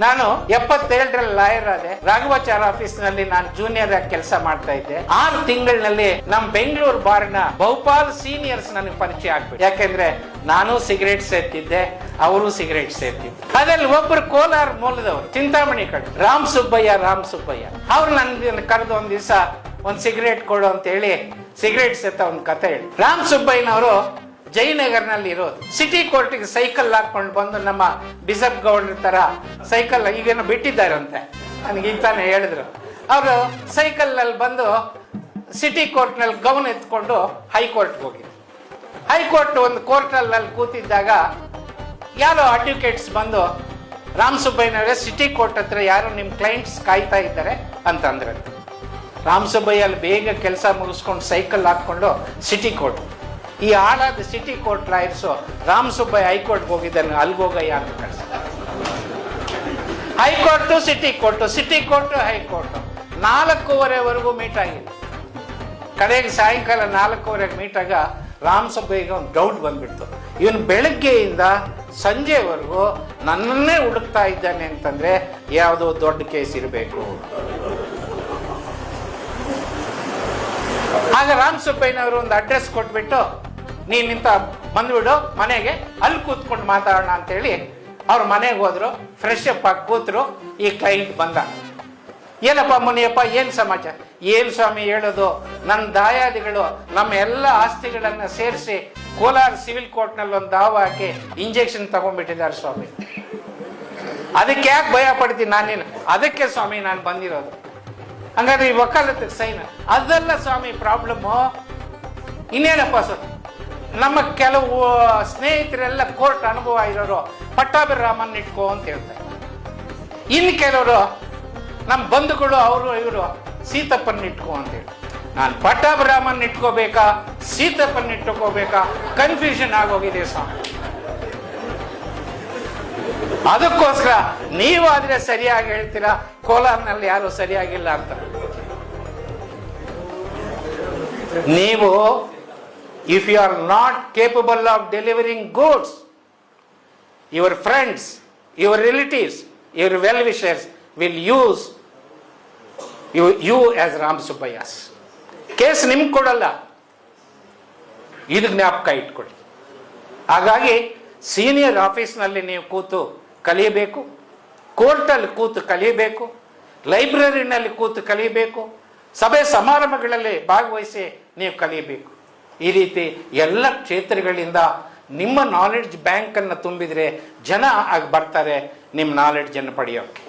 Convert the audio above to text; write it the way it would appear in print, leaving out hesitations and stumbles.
ನಾನು 77ರಲ್ಲಿ ಲಾಯರ್ ಆದೆ. ರಾಘವಾಚಾರ್ ಆಫೀಸ್ ನಲ್ಲಿ ನಾನು ಜೂನಿಯರ್ ಆಗಿ ಕೆಲಸ ಮಾಡ್ತಾ ಇದ್ದೆ. 6 ತಿಂಗಳಿನಲ್ಲಿ ನಮ್ಮ ಬೆಂಗಳೂರು ಬಾರ್ನ ಬಹುಪಾಲು ಸೀನಿಯರ್ಸ್ ನನಗೆ ಪರಿಚಯ ಆಗ್ಬಿಟ್ಟು, ಯಾಕೆಂದ್ರೆ ನಾನು ಸಿಗರೇಟ್ ಸೇರ್ತಿದ್ದೆ, ಅವರು ಸಿಗರೇಟ್ ಸೇರ್ತಿದ್ದೆ. ಅದ್ರಲ್ಲಿ ಒಬ್ಬರು ಕೋಲಾರ ಮೂಲದವರು, ಚಿಂತಾಮಣಿ ಕಡೆ ರಾಮ್ ಸುಬ್ಬಯ್ಯ ಅವ್ರು ನನ್ಗೆ ಕರೆದು ಒಂದ್ ದಿವಸ ಒಂದ್ ಸಿಗರೇಟ್ ಕೊಡು ಅಂತ ಹೇಳಿ ಸಿಗರೇಟ್ ಸೇತ ಒಂದ್ ಕತೆ ಹೇಳಿ. ರಾಮ್ ಸುಬ್ಬಯ್ಯನವರು ಜಯನಗರ್ನಲ್ಲಿ ಇರೋದು. ಸಿಟಿ ಕೋರ್ಟ್ಗೆ ಸೈಕಲ್ ಹಾಕೊಂಡು ಬಂದು ನಮ್ಮ ಬಿಸಪ್ ಗೌಡ್ರ ತರ ಸೈಕಲ್ ಈಗೇನು ಬಿಟ್ಟಿದ್ದಾರಂತೆ, ನನಗೆ ಈಗ ತಾನೇ ಹೇಳಿದ್ರು. ಅವರು ಸೈಕಲ್ ನಲ್ಲಿ ಬಂದು ಸಿಟಿ ಕೋರ್ಟ್ ನಲ್ಲಿ ಗೌನ್ ಎತ್ಕೊಂಡು ಹೈಕೋರ್ಟ್ಗೆ ಹೋಗಿದ್ರು. ಹೈಕೋರ್ಟ್ ಒಂದು ಕೋರ್ಟಲ್ಲಿ ಕೂತಿದ್ದಾಗ ಯಾರೋ ಅಡ್ವೊಕೇಟ್ಸ್ ಬಂದು ರಾಮ್ ಸುಬ್ಬಯ್ಯನವರೇ ಸಿಟಿ ಕೋರ್ಟ್ ಹತ್ರ ಯಾರು ನಿಮ್ಮ ಕ್ಲೈಂಟ್ಸ್ ಕಾಯ್ತಾ ಇದ್ದಾರೆ ಅಂತಂದ್ರೆ, ರಾಮ್ ಸುಬ್ಬಯ್ಯ ಅಲ್ಲಿ ಬೇಗ ಕೆಲಸ ಮುಗಿಸ್ಕೊಂಡು ಸೈಕಲ್ ಹಾಕೊಂಡು ಸಿಟಿ ಕೋರ್ಟ್, ಈ ಹಾಳಾದ city court lawyers Ram Subbaiah ಹೈಕೋರ್ಟ್ಗೆ ಹೋಗಿದ್ದಾನೆ, ಅಲ್ಗೋಗಯ್ಯ ಅಂತ ಕಳಿಸಿದ್ದಾರೆ. ಹೈಕೋರ್ಟು ಸಿಟಿ ಕೋರ್ಟು ಹೈಕೋರ್ಟು 4:15ವರೆಗೂ ಮೀಟ್ ಆಗಿದೆ. ಕಡೆಗೆ ಸಾಯಂಕಾಲ 4:15ಗೆ ಮೀಟ್ ಆಗ ರಾಮ್ ಸುಬ್ಬಯ್ಯಗೆ ಒಂದು ಡೌಟ್ ಬಂದ್ಬಿಡ್ತು. ಇವನು ಬೆಳಗ್ಗೆಯಿಂದ ಸಂಜೆವರೆಗೂ ನನ್ನನ್ನೇ ಹುಡುಕ್ತಾ ಇದ್ದಾನೆ ಅಂತಂದ್ರೆ ಯಾವುದೋ ದೊಡ್ಡ ಕೇಸ್ ಇರಬೇಕು. ಆಗ ರಾಮ್ ಸುಬ್ಬಯ್ಯನವರು ಒಂದು ಅಡ್ರೆಸ್ ಕೊಟ್ಬಿಟ್ಟು, ನೀನಿಂತ ಬಂದ್ಬಿಡು ಮನೆಗೆ, ಅಲ್ಲಿ ಕೂತ್ಕೊಂಡು ಮಾತಾಡೋಣ ಅಂತೇಳಿ ಅವ್ರ ಮನೆಗೆ ಹೋದ್ರು. ಫ್ರೆಶ್ ಅಪ್ ಆಗಿ ಕೂತ್ರು. ಈ ಕ್ಲೈಂಟ್ ಬಂದ. ಏನಪ್ಪ ಮುನಿಯಪ್ಪ, ಏನ್ ಸಮಾಚಾರ? ಏನ್ ಸ್ವಾಮಿ ಹೇಳೋದು, ನನ್ನ ದಾಯಾದಿಗಳು ನಮ್ಮ ಎಲ್ಲ ಆಸ್ತಿಗಳನ್ನ ಸೇರಿಸಿ ಕೋಲಾರ ಸಿವಿಲ್ ಕೋರ್ಟ್ ನಲ್ಲಿ ಒಂದು ದಾವ ಹಾಕಿ ಇಂಜೆಕ್ಷನ್ ತಗೊಂಡ್ಬಿಟ್ಟಿದ್ದಾರೆ ಸ್ವಾಮಿ. ಅದಕ್ಕೆ ಯಾಕೆ ಭಯ ಪಡ್ತೀನಿ ನಾನೇನು? ಅದಕ್ಕೆ ಸ್ವಾಮಿ ನಾನು ಬಂದಿರೋದು. ಹಂಗಾದ್ರೆ ಈ ವಕಾಲತ್ತಿಗೆ ಸೈನ್ ಅದೆಲ್ಲ ಸ್ವಾಮಿ ಪ್ರಾಬ್ಲಮ್ಮು. ಇನ್ನೇನಪ್ಪ ಸರ್, ನಮ್ಮ ಕೆಲವು ಸ್ನೇಹಿತರೆಲ್ಲ ಕೋರ್ಟ್ ಅನುಭವ ಇರೋರು ಪಟ್ಟಾಭಿರಾಮನ್ ಇಟ್ಕೋ ಅಂತ ಹೇಳ್ತಾರೆ. ಇನ್ನು ಕೆಲವರು ನಮ್ಮ ಬಂಧುಗಳು ಅವರು ಇವರು ಸೀತಪ್ಪನ್ ಇಟ್ಕೋ ಅಂತ ಹೇಳಿ. ನಾನು ಪಟ್ಟಾಭಿರಾಮನ್ ಇಟ್ಕೋಬೇಕಾ ಸೀತಪ್ಪನ್ ಇಟ್ಕೋಬೇಕಾ ಕನ್ಫ್ಯೂಷನ್ ಆಗೋಗಿದೆ ಸ್ವಾಮಿ. ಅದಕ್ಕೋಸ್ಕರ ನೀವಾದ್ರೆ ಸರಿಯಾಗಿ ಹೇಳ್ತೀರಾ, ಕೋಲಾರ್ನಲ್ಲಿ ಯಾರು ಸರಿಯಾಗಿಲ್ಲ ಅಂತ. ನೀವು if you are not capable of delivering goods, your friends, your relatives, your well wishers will use you as Ram Subbaiah's. Case ನಿಮ್ಗೆ ಕೊಡಲ್ಲ, ಇದು ಜ್ಞಾಪಕ ಇಟ್ಕೊಳ್ಳಿ. ಹಾಗಾಗಿ ಸೀನಿಯರ್ ಆಫೀಸ್ನಲ್ಲಿ ನೀವು ಕೂತು ಕಲಿಯಬೇಕು, ಕೋರ್ಟಲ್ಲಿ ಕೂತು ಕಲಿಯಬೇಕು, ಲೈಬ್ರರಿನಲ್ಲಿ ಕೂತು ಕಲಿಯಬೇಕು, ಸಭೆ ಸಮಾರಂಭಗಳಲ್ಲಿ ಭಾಗವಹಿಸಿ ನೀವು ಕಲಿಯಬೇಕು. ಈ ರೀತಿ ಎಲ್ಲ ಕ್ಷೇತ್ರಗಳಿಂದ ನಿಮ್ಮ ನಾಲೆಡ್ಜ್ ಬ್ಯಾಂಕನ್ನು ತುಂಬಿದರೆ ಜನ ಆಗಿ ಬರ್ತಾರೆ ನಿಮ್ಮ ನಾಲೆಡ್ಜನ್ನು ಪಡೆಯೋಕ್ಕೆ.